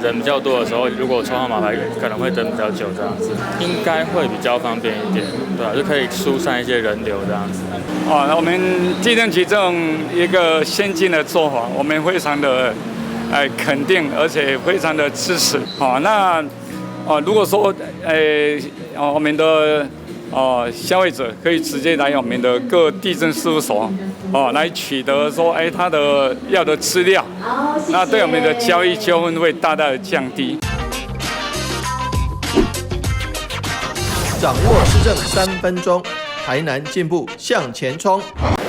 人比较多的时候，如果抽号码牌可能会等比较久这样子，应该会比较方便一点，对吧？就可以疏散一些人流这样子。我们地震局这种一个先进的做法，我们非常的肯定，而且非常的支持。如果说我们的消费者可以直接来我们的各地震事务所来取得说他的要的资料，那对我们的交易纠纷会大大的降低。掌握市政3分钟，台南进步向前冲。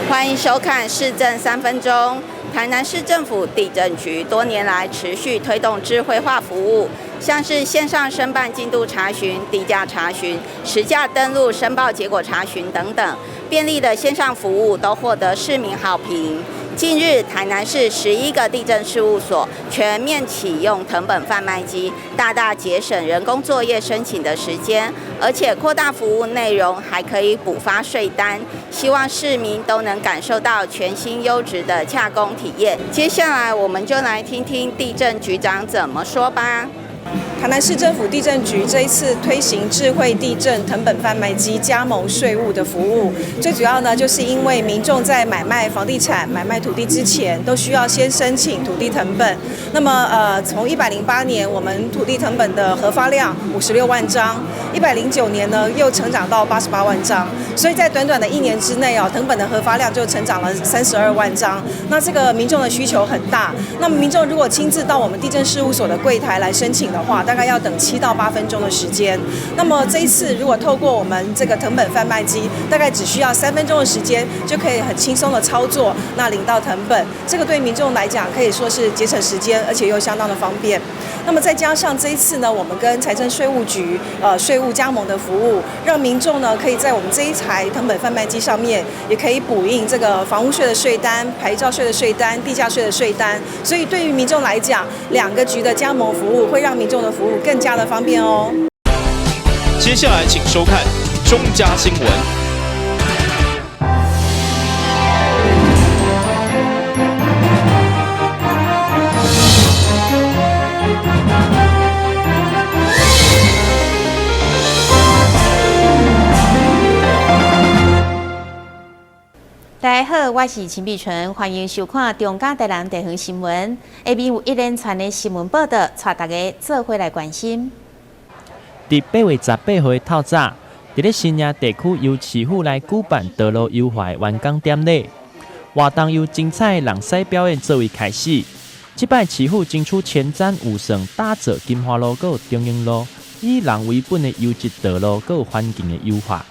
欢迎收看市政3分钟。台南市政府地震局多年来持续推动智慧化服务，像是线上申办进度查询、地价查询、实价登录申报结果查询等等，便利的线上服务都获得市民好评。近日，台南市11个地震事务所全面启用誊本贩卖机，大大节省人工作业申请的时间，而且扩大服务内容，还可以补发税单。希望市民都能感受到全新优质的洽公体验。接下来，我们就来听听地震局长怎么说吧。台南市政府地震局这一次推行智慧地震誊本贩卖机加盟税务的服务，最主要呢，就是因为民众在买卖房地产、买卖土地之前，都需要先申请土地誊本。那么从108年我们土地誊本的核发量56万张，109年呢又成长到88万张，所以在短短的1年之内誊本的核发量就成长了32万张。那这个民众的需求很大，那么民众如果亲自到我们地震事务所的柜台来申请的话，大概要等7到8分钟的时间。那么这一次如果透过我们这个誊本贩卖机，大概只需要3分钟的时间，就可以很轻松的操作，那领到誊本。这个对民众来讲可以说是节省时间，而且又相当的方便。那么再加上这一次呢，我们跟财政税务局税务加盟的服务，让民众呢可以在我们这一台誊本贩卖机上面，也可以补印这个房屋税的税单、牌照税的税单、地价税的税单。所以对于民众来讲，2个局的加盟服务会让民众的服务更加的方便哦。接下来请收看中嘉新闻。大家好，我是陈碧纯，欢迎收看中嘉台南地方新闻。下面有一连串的新闻报道，带大家做伙来关心。伫8月18号的透早，伫咧新营地区由市府来举办道路优化完工典礼，活动由精彩的人狮表演作为开始。这摆市府争取前瞻五省，打造金华路、有中英路，以人为本的优质道路，有环境的优化。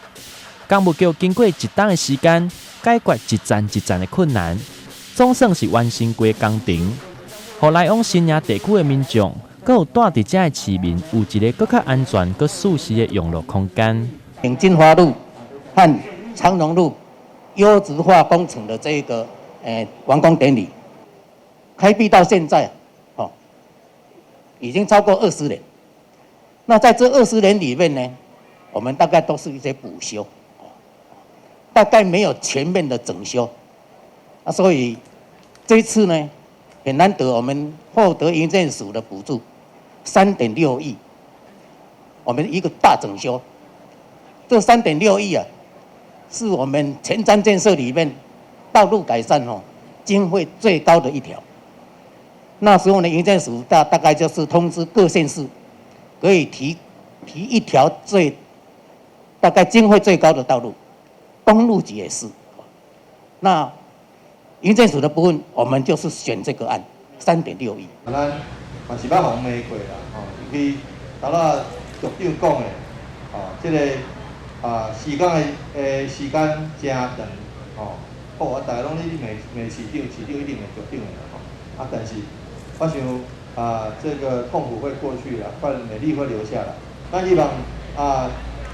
工务局经过1冬的时间，解决一站一站的困难，总算是完成过工程，互来往新营地区的民众，佮有住伫遮的市民，有一个更较安全、佮舒适的用路空间。金华路和长荣路优质化工程的这个完工典礼，开辟到现在，已经超过20年。那在这20年里面呢，我们大概都是一些补修。大概没有全面的整修，所以这一次呢，很难得我们获得营建署的补助，3.6亿，我们一个大整修。这3.6亿啊，是我们前瞻建设里面道路改善经费最高的一条。那时候呢，营建署大概就是通知各县市，可以提一条大概经费最高的道路。公路局也是，那营建署的部分，我们就是选这个案，3.6亿。咱嘛是捌互骂过啦，尤其头仔局长讲的，这个施工的时间真长，好，大家拢咧骂市长，市长一定会局长的，但是我想这个痛苦会过去了，美丽会留下来。咱希望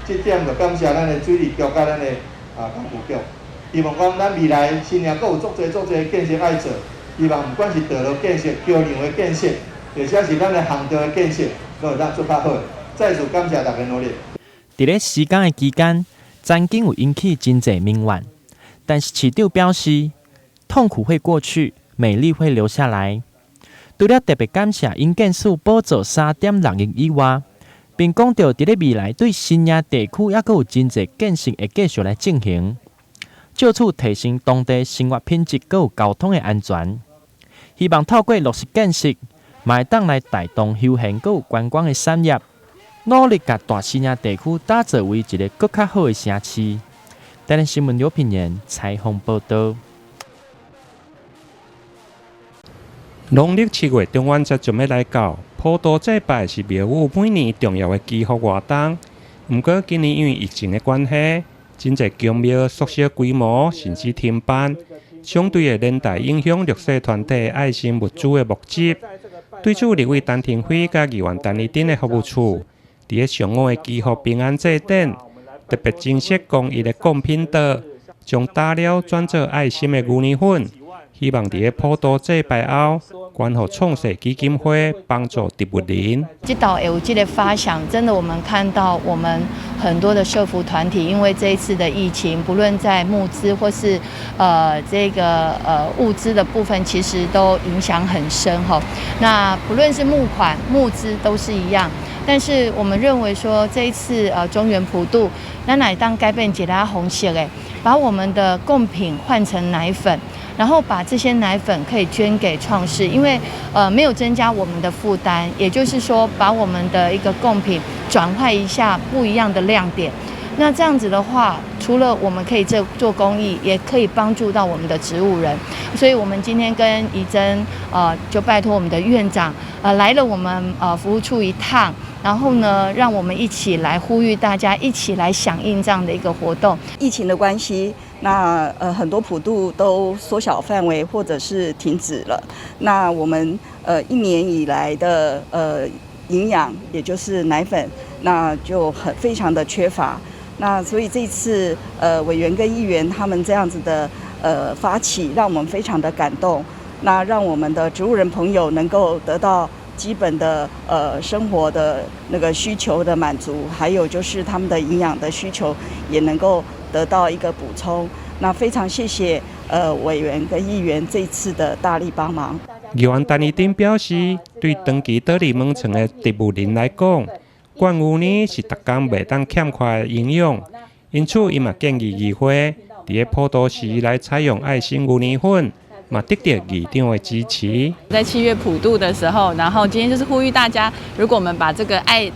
这点就感谢咱的水利局甲咱的。工务局，希望讲咱未来新营阁有足侪建设爱做，希望不管是道路建设、桥梁的建设，或者是咱的巷道的建设，都会当做较好。再次感谢大家努力。伫咧施工的期间，曾经有引起真侪民怨，但是市长表示，痛苦会过去，美丽会留下来。除了特别感谢因建署补助3.6亿以外，并讲到伫咧未来对新营地区也阁有真侪建设会继续来进行，就此提升当地生活品质，阁有交通的安全。希望透过落实建设，嘛会当来带动休闲阁有观光的产业，努力甲大新营地区打造为一个更较好的城市。台南新闻刘品言采访报道。农历7月中元节准备来到，普渡祭拜是庙宇每年重要的祈福活动。不过今年因为疫情的关系，真侪宫庙缩小规模，甚至停办，相对的连带影响弱势团体爱心物资的募集。对此，立委陈廷辉甲议员陈义珍的服务处，伫咧上午的祈福平安祭典，特别珍惜公益的贡品袋，将打了转做爱心的牛奶粉。希望在普渡祭拜后，捐予创世基金会帮助植物人。这道有这个发想，真的我们看到我们很多的社福团体，因为这一次的疫情，不论在募资或是物资的部分，其实都影响很深哈。那不论是募款、募资都是一样。但是我们认为说这一次中元普渡，咱来当改变一个红色诶，把我们的贡品换成奶粉。然后把这些奶粉可以捐给创世，因为没有增加我们的负担，也就是说把我们的一个贡品转换一下不一样的亮点。那这样子的话，除了我们可以做公益，也可以帮助到我们的植物人。所以我们今天跟怡珍就拜托我们的院长来了我们服务处一趟，然后呢，让我们一起来呼吁大家一起来响应这样的一个活动。疫情的关系，那很多普渡都缩小范围或者是停止了。那我们1年以来的营养，也就是奶粉，那就非常的缺乏。那所以这次委员跟议员他们这样子的发起，让我们非常的感动。那让我们的植物人朋友能够得到基本的生活的那个需求的满足，还有就是他们的营养的需求也能够得到一个补充。那非常谢谢委员跟议员这一次的大力帮忙。议员陈义珍表示，对长期倒立门床的植物人来讲，灌牛奶是逐工袂当欠缺的营养，因此伊嘛建议议会伫咧普渡时来采用爱心牛奶粉。嘛，得到议长的支持。在7月普渡的时候，然后今天就是呼吁大家，如果我们把这个爱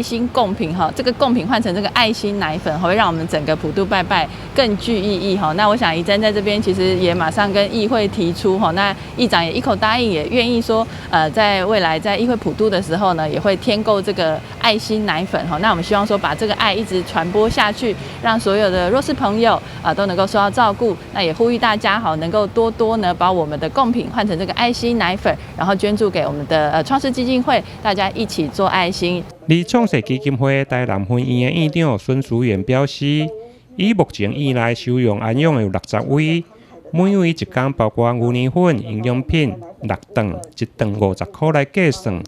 心贡品哈，这个贡品换成这个爱心奶粉，会让我们整个普渡拜拜更具意义哈。那我想怡珍在这边其实也马上跟议会提出哈，那议长也一口答应，也愿意说在未来在议会普渡的时候呢，也会添购这个爱心奶粉哈。那我们希望说把这个爱一直传播下去，让所有的弱势朋友都能够受到照顾。那也呼吁大家好，能够多呢。把我们的贡品换成这个爱心奶粉，然后捐助给我们的创世基金会，大家一起做爱心。而创世基金会台南分院的院长孙淑媛表示，以目前以来收容安养有60位，每位一天包括牛奶粉、营养品、6顿，一顿50块来计算，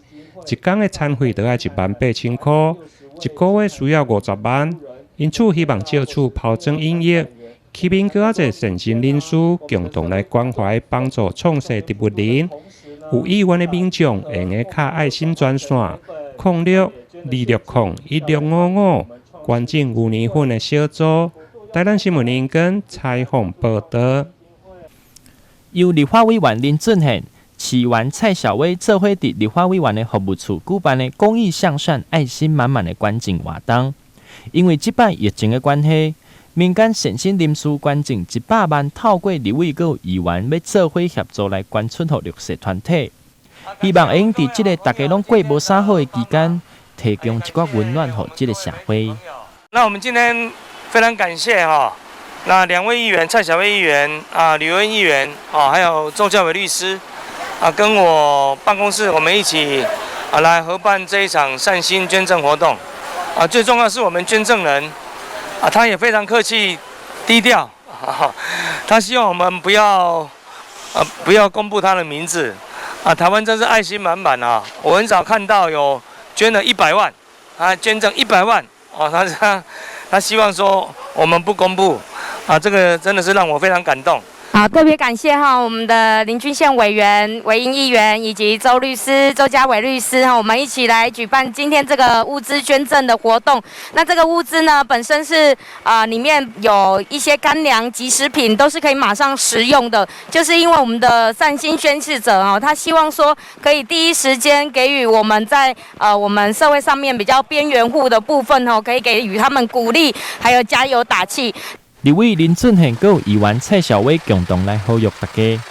一天的餐费就要18000块，一个月需要50万，因此希望借此抛砖引玉。吸引更多善心人士共同来关怀帮助创世植物人。有意愿的民众会用卡爱心专线0626016655捐赠牛奶粉的小组。台南新闻联跟采访报道。由立法委员林俊宪、市员蔡小薇做伙伫立法委员的服务处举办的公益向善、爱心满满的捐赠活动。因为这摆疫情的关系，民间善心人士捐赠100万，透过立委和议员要做伙协助来捐出予弱势团体，希望会用在这个大家拢过无啥好的期间，提供一个温暖给这个社会。那我们今天非常感谢那2位议员蔡小薇议员吕文议员还有周教伟律师跟我办公室，我们一起来合办这一场善心捐赠活动最重要是我们捐赠人。他也非常客气、低调，他希望我们不要公布他的名字，台湾真是爱心满满我很少看到有捐了100万，捐赠100万他希望说我们不公布这个真的是让我非常感动。好，特别感谢我们的林俊宪委员、韦英议员以及周律师、周家伟律师我们一起来举办今天这个物资捐赠的活动。那这个物资呢，本身是里面有一些干粮、即食品，都是可以马上食用的。就是因为我们的善心宣誓者他希望说可以第一时间给予我们在我们社会上面比较边缘户的部分可以给予他们鼓励，还有加油打气。立委林俊宪和议员蔡小伟共同来呼吁大家，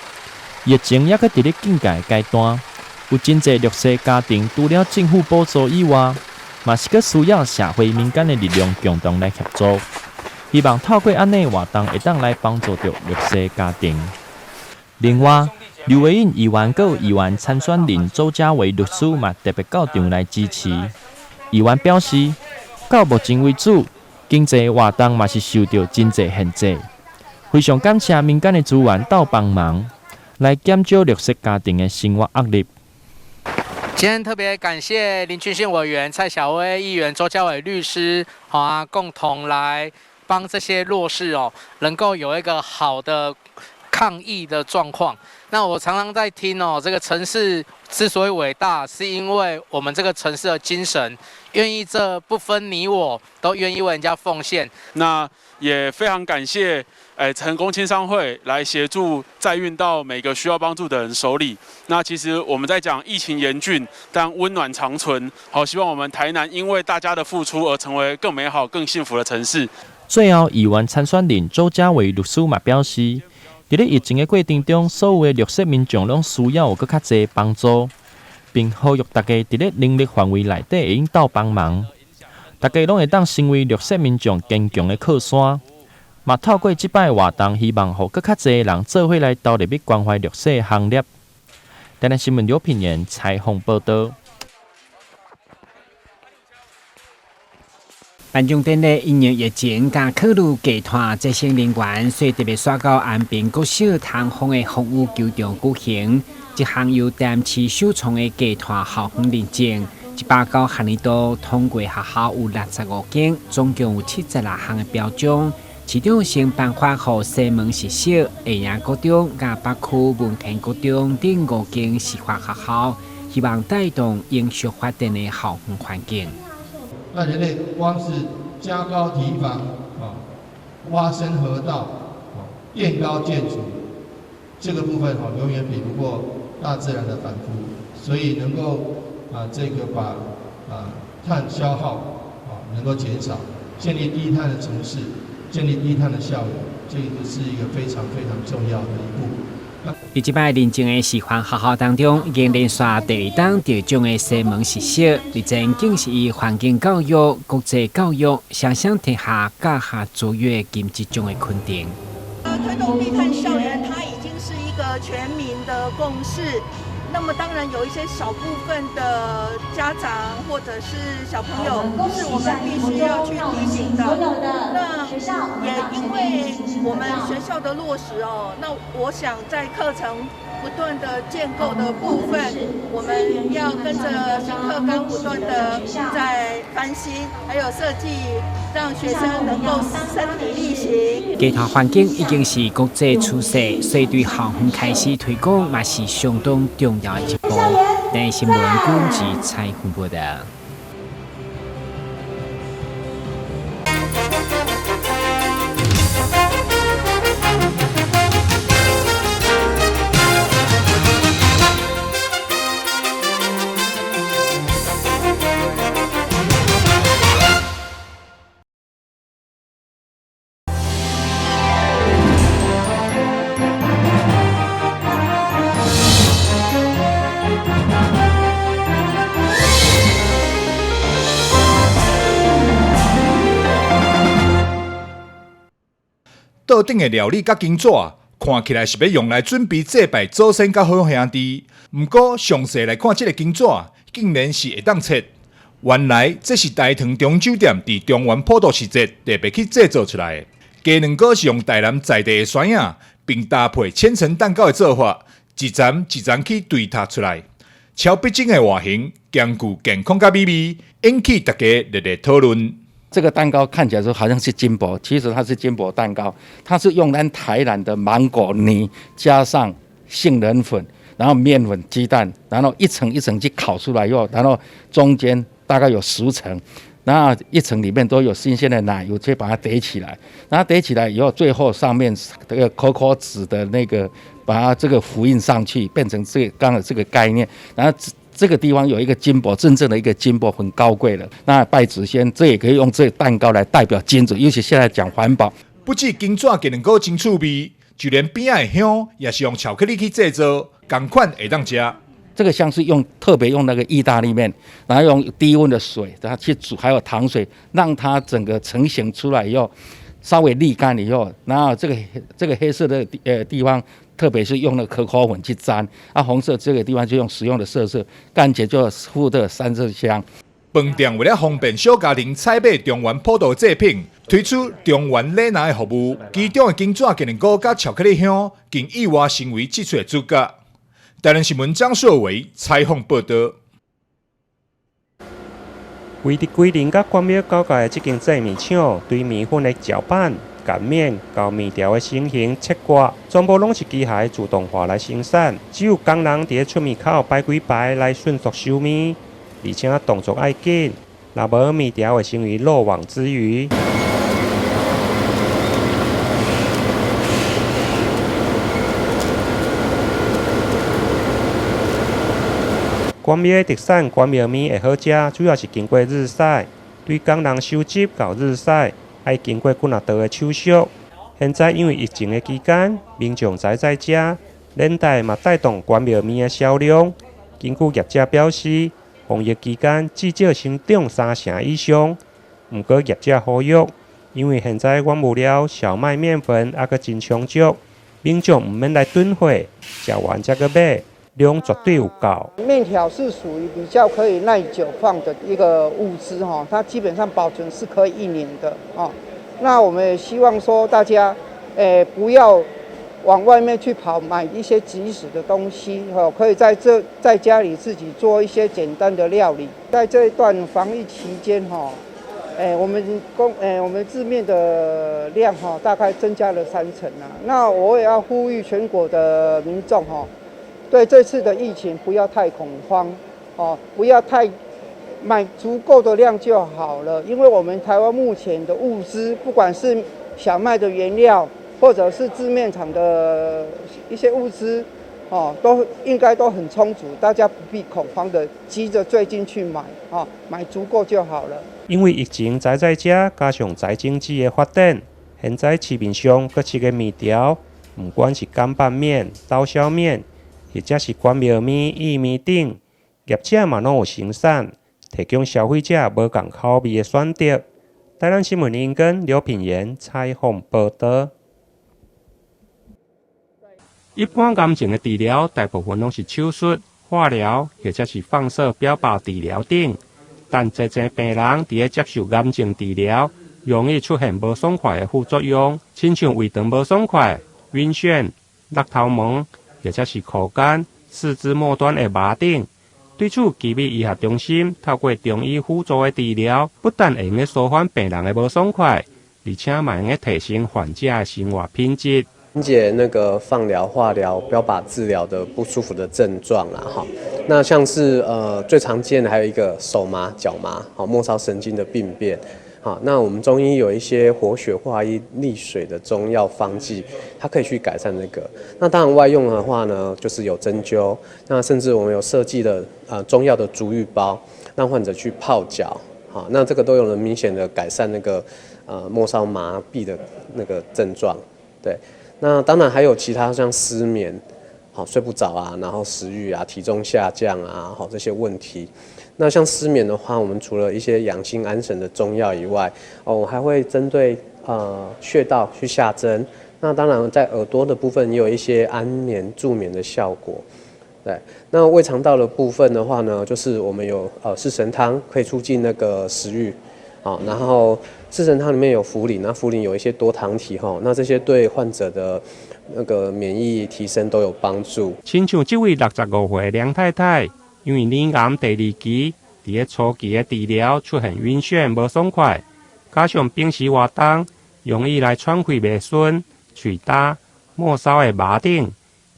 疫情也搁伫咧警戒阶段，有真侪弱势家庭除了政府补助以外，嘛是搁需要社会民间的力量共同来协助。希望透过安尼活动，会当来帮助到弱势家庭。另外，刘维印议员和议员参选人周家伟律师嘛特别到场来支持。议员表示，到目前为止，经济活动嘛是受到真侪限制，非常感谢民间的资源到帮忙，来减少弱势家庭的生活压力。今天特别感谢林俊宪委员、蔡小薇议员、周家伟律师，共同来帮这些弱势能够有一个好的抗疫的状况。那我常常在听这个城市之所以伟大，是因为我们这个城市的精神，愿意这不分你我，都愿意为人家奉献。那也非常感谢成功青商会来协助载运到每个需要帮助的人手里。那其实我们在讲疫情严峻，但温暖长存。好，希望我们台南因为大家的付出而成为更美好、更幸福的城市。最后，议员参选人周家伟律师嘛表示，在疫情的过程中，所有的弱势民众拢需要有更较侪帮助，并呼吁大家在能力范围内底会用到帮忙。大家拢会当成为弱势民众坚强的靠山。嘛透过这摆活动，希望让更较侪人做伙来投入去关怀弱势的行列。台南新闻刘品言采访报道。颁奖典礼因应疫情，加考虑集团再生能源，所以特别选到安平国小通风的服务球场举行。一项由台南市首创的集团校园认证，190学年度通过学校有65间，总共有76项的标奖。其中先颁发予西门实小、下营国中、甲北区文田国中等5间司法学校，希望带动永续发展的校园环境。那人类光是加高堤防挖深河道垫高建筑这个部分永远比不过大自然的反复，所以能够这个把碳消耗能够减少，建立低碳的城市，建立低碳的校园，这个是一个非常非常重要的一步。伫即摆认证的示范学校当中，已经连续第2档得奖的西门实小，历前竟是以环境教育、国际教育双双天下教学卓越金质奖的肯定。推动低碳校园，它已经是一个全民的共识。那么当然有一些小部分的家长或者是小朋友是我们必须要去提醒的。那也因为我们学校的落实那我想在课程不断的建构的部分，我们要跟着新课纲不断的在翻新，还有设计，让学生能够身体力行。集团环境已经是国际趋势，所以对校园开始推广嘛是相当重要的一步。但新闻顾及采访报道。桌顶的料理甲金纸，看起来是要用来准备祭拜祖先甲好兄弟。不过详细来看，这个金纸竟然是会当切。原来这是大唐中酒店伫中原普渡时节特别去制作出来的。鸡卵糕是用台南在地的酸芽，并搭配千层蛋糕的做法，一层一层去对塔出来。超逼真的外形，兼具健康甲美味，引起大家热烈讨论。这个蛋糕看起来说好像是金箔，其实它是金箔蛋糕，它是用咱台南的芒果泥加上杏仁粉，然后面粉、鸡蛋，然后一层一层去烤出来以后，然后中间大概有10层。然后一层里面都有新鲜的奶油，去把它叠起来，然后叠起来以后，最后上面这个可可脂的那个，把它这个复印上去，变成这个刚才这个概念。然后这个地方有一个金箔，真正的一个金箔很高贵了。那拜祖先，这也可以用这个蛋糕来代表金子，尤其现在讲环保，不止金纸给能够真趣味，就连边仔的香也是用巧克力去制作，同款会当吃。这个香是特别用那个意大利面，然后用低温的水，然后去煮，还有糖水，让它整个成型出来以后，稍微沥干以后，然后这个黑色的地方，特别是用那个可可粉去沾，红色这个地方就用食用的色素，感觉就附的3色香。饭店为了方便小家庭采买中原普渡制品，推出中原礼拿的服务，其中的金纸给能够加巧克力香，竟意外成为这出的主角。台南新闻张硕伟采访报道。为伫规定甲关庙交界的这间制面厂，对面粉的搅拌、擀面、到面条的成型、切割，全部拢是机械自动化来生产，只有工人伫出面口摆几排来迅速收面，而且动作爱紧，若无面条会成为漏网之鱼。关庙的特产关庙面会好食，主要是经过日晒，对工人收集到日晒，爱经过几啊道的手续。现在因为疫情的期间，民众宅在家，连带嘛带动关庙面的销量。根据业者表示，防疫期间至少先涨3成以上。不过业者呼吁，因为现在原物料小麦面粉还阁真充足，民众唔免来囤货，食完才阁买。量绝对有够。面条是属于比较可以耐久放的一个物资哈，它基本上保存是可以1年的哦。那我们也希望说大家，不要往外面去跑买一些即食的东西哈，可以在家里自己做一些简单的料理。在这一段防疫期间哈，我们制面的量哈大概增加了3成啊。那我也要呼吁全国的民众哈。对这次的疫情不要太恐慌，哦，不要太买足够的量就好了。因为我们台湾目前的物资，不管是小麦的原料，或者是制面厂的一些物资，哦，应该都很充足，大家不必恐慌的急着追进去买，哦，买足够就好了。因为疫情宅在家，加上宅经济的发展，现在市面上各式的面条，不管是干拌面、刀削面。或者是关庙面、意面等，业者嘛拢有生产，提供消费者无同口味的选择。台南新闻林跟刘品言采访报道。一般癌症的治疗，大部分拢是手术、化疗，或者是放射标靶治疗等。但真病人伫咧接受癌症治疗，容易出现无爽快的副作用，亲像胃肠无爽快、晕眩、落头毛。或者是口干、四肢末端的麻等。对此，奇美医学中心透过中医辅助的治疗，不但会用舒缓病人的无爽快，而且嘛用提升患者的生活品质。缓解那个放疗、化疗、标靶治疗的不舒服的症状啦，哈。那像是最常见的还有一个手麻、脚麻，好末梢神经的病变。好，那我们中医有一些活血化瘀、利水的中药方剂，它可以去改善这个。那当然外用的话呢，就是有针灸，那甚至我们有设计的中药的足浴包，让患者去泡脚。好，那这个都有了明显的改善那个末梢麻痹的那个症状。对，那当然还有其他像失眠，好睡不着啊，然后食欲啊、体重下降啊，好这些问题。那像失眠的话，我们除了一些养心安神的中药以外，我还会针对穴道去下针。那当然在耳朵的部分也有一些安眠助眠的效果。对，那胃肠道的部分的话呢，就是我们有四神汤可以促进那个食欲，好，然后四神汤里面有茯苓，那茯苓有一些多糖体哈，那这些对患者的那个免疫提升都有帮助。亲像这位65岁梁太太。因为乳癌第2期，伫咧初期的治疗出现晕眩、无爽快，加上平时活动容易来喘气袂顺、喙焦、末梢的麻疹，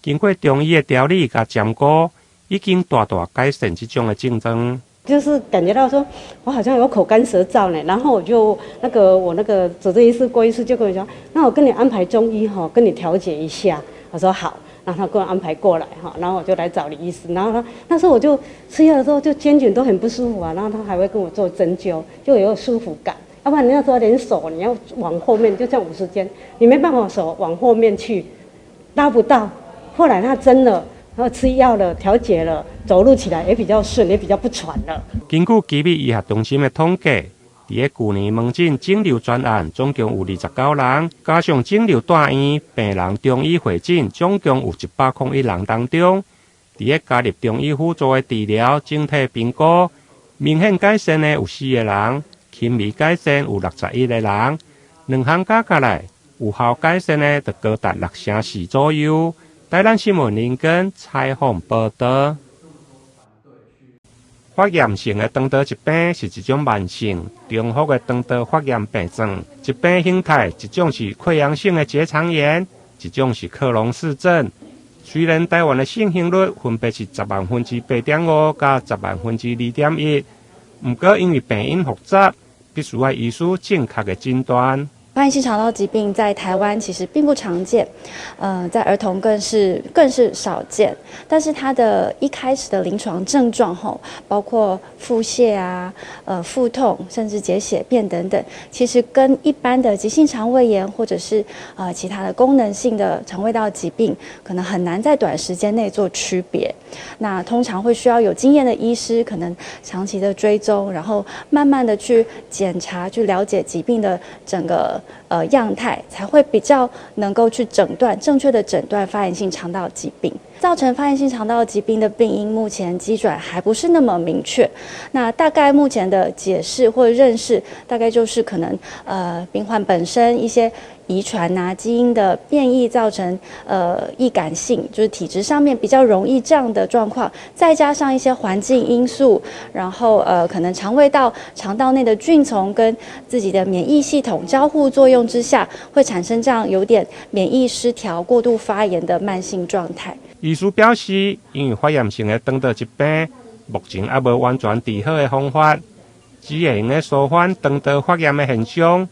经过中医的调理甲占顾，已经大大改善这种的症状。就是感觉到说，我好像有口干舌燥呢，然后我就我那个主治医师郭医师就跟我说，那我跟你安排中医哈，跟你调节一下。我说好，然后他跟我安排过来哈，然后我就来找李医师，然后那时候我就吃药的时候就肩颈都很不舒服啊，然后他还会跟我做针灸，就有舒服感。要不然你那时候连手你要往后面，就像50间，你没办法手往后面去，拉不到。后来他针了。然后吃药了，调节了，走路起来也比较顺，也比较不喘了。根据基密医学中心的统计，伫个去年门诊肿瘤专案总共有29人，加上肿瘤大院病人中医会诊，总共有101人当中，伫个加入中医辅助的治疗，整体评估明显改善的有4个人，轻微改善有61个人，两项加起来有效改善的就高达64%左右。台南新闻林根采访报道。发炎性的肠道疾病是一种慢性、重复的肠道发炎病症。疾病形态一种是溃疡性的结肠炎，一种是克隆氏症。虽然台湾的盛行率分别是10%8.5%甲10%2.1%，不过因为病因复杂，必须要医师正确的诊断。发炎性肠道疾病在台湾其实并不常见，在儿童更是少见。但是它的一开始的临床症状包括腹泻啊、腹痛，甚至解血便等等，其实跟一般的急性肠胃炎或者是其他的功能性的肠胃道疾病，可能很难在短时间内做区别。那通常会需要有经验的医师，可能长期的追踪，然后慢慢的去检查、去了解疾病的整个样态，才会比较能够去正确的诊断发炎性肠道疾病。造成发炎性肠道疾病的病因，目前机转还不是那么明确。那大概目前的解释或认识，大概就是可能病患本身一些遗传啊、基因的变异造成易感性，就是体质上面比较容易这样的状况，再加上一些环境因素，然后可能肠道内的菌丛跟自己的免疫系统交互作用之下，会产生这样有点免疫失调、过度发炎的慢性状态。医师表示，因为发炎性的肠道疾病，目前还无完全治好的方法，只会用来舒缓肠道发炎的现象。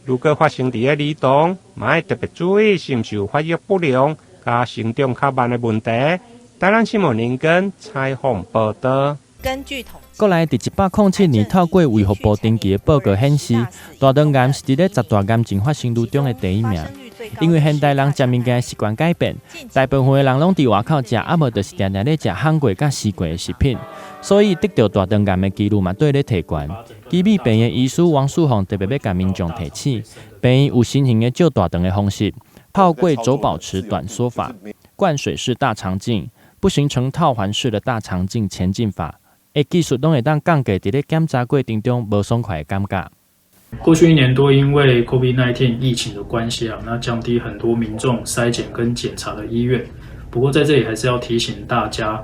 如果发生伫个儿童，嘛要特别注意是毋是有发育不良、加成长较慢的问题。台南新闻林根采访报道。根据统计，国内伫107年透过卫福部登记的报告显示，大肠癌是伫咧10大癌症发生率中的第1名。因为现代人食物件习惯改变，大部分的人拢伫外口食，啊无就是常常咧食烘过甲湿过的食品，所以得到大肠癌的几率嘛对咧提悬。基密病院医师王树宏特别要甲民众提醒，病院有新型的照大肠的方式，套柜轴保持短缩法、灌水式大肠镜、不形成套环式的大肠镜前进法，技术拢会当降低伫咧检查过程中无爽快的感觉。过去1年多，因为 COVID-19 疫情的关系那降低很多民众筛检跟检查的意愿。不过在这里还是要提醒大家，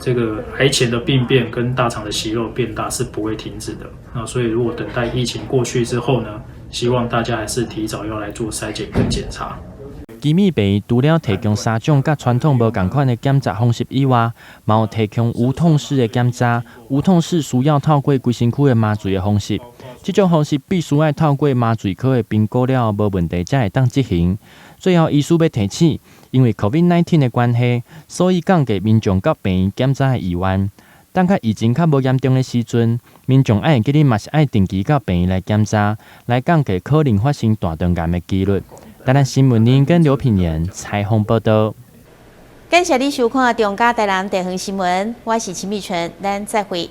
这个癌前的病变跟大肠的息肉变大是不会停止的。那所以如果等待疫情过去之后呢，希望大家还是提早要来做筛检跟检查。基密病院除了提供3种甲传统无同款的检查方式以外，嘛有提供无痛式的检查。无痛式需要透过规身躯的麻醉的方式，这种方式必须要透过麻醉科的评估了无问题才会当执行。最后，医师要提醒，因为 COVID-19 的关系，所以降低民众甲病院检查的意愿。等到疫情较无严重的时阵，民众爱记得嘛是爱定期到病院来检查，来降低可能发生大肠癌的几率。台南新闻林跟刘品言采访报道。感谢你收看中嘉台南地方新闻，我是陈美纯，咱再会。